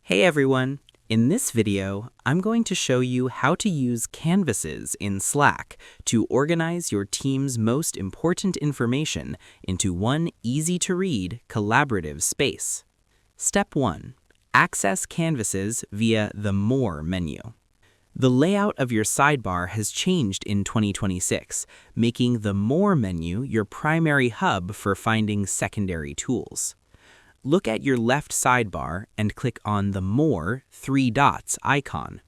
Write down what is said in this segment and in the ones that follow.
Hey everyone! In this video, I'm going to show you how to use canvases in Slack to organize your team's most important information into one easy-to-read, collaborative space. Step 1. Access canvases via the More menu. The layout of your sidebar has changed in 2026, making the More menu your primary hub for finding secondary tools. Look at your left sidebar and click on the More 3 dots icon.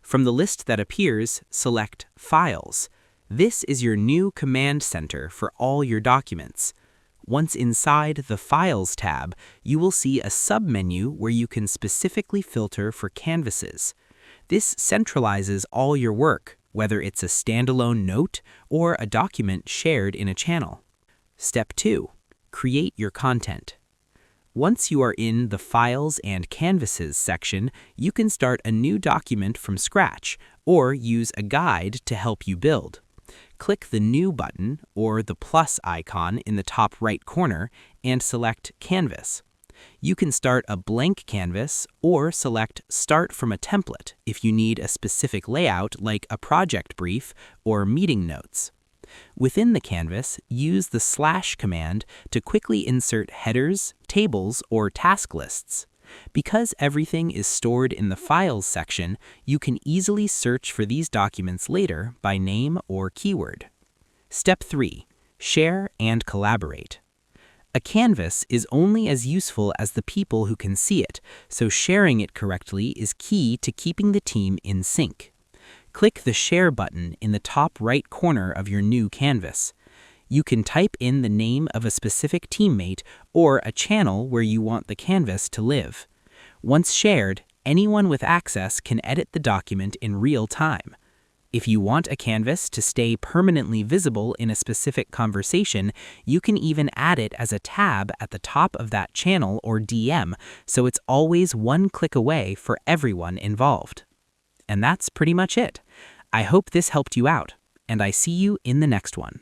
From the list that appears, select Files. This is your new command center for all your documents. Once inside the Files tab, you will see a submenu where you can specifically filter for canvases. This centralizes all your work, whether it's a standalone note or a document shared in a channel. Step 2. Create your content. Once you are in the Files and Canvases section, you can start a new document from scratch or use a guide to help you build. Click the New button or the plus icon in the top right corner and select Canvas. You can start a blank canvas or select Start from a template if you need a specific layout like a project brief or meeting notes. Within the canvas, use the / command to quickly insert headers, tables, or task lists. Because everything is stored in the Files section, you can easily search for these documents later by name or keyword. Step 3. Share and collaborate. A canvas is only as useful as the people who can see it, so sharing it correctly is key to keeping the team in sync. Click the Share button in the top right corner of your new canvas. You can type in the name of a specific teammate or a channel where you want the canvas to live. Once shared, anyone with access can edit the document in real time. If you want a canvas to stay permanently visible in a specific conversation, you can even add it as a tab at the top of that channel or DM, so it's always one click away for everyone involved. And that's pretty much it. I hope this helped you out, and I see you in the next one.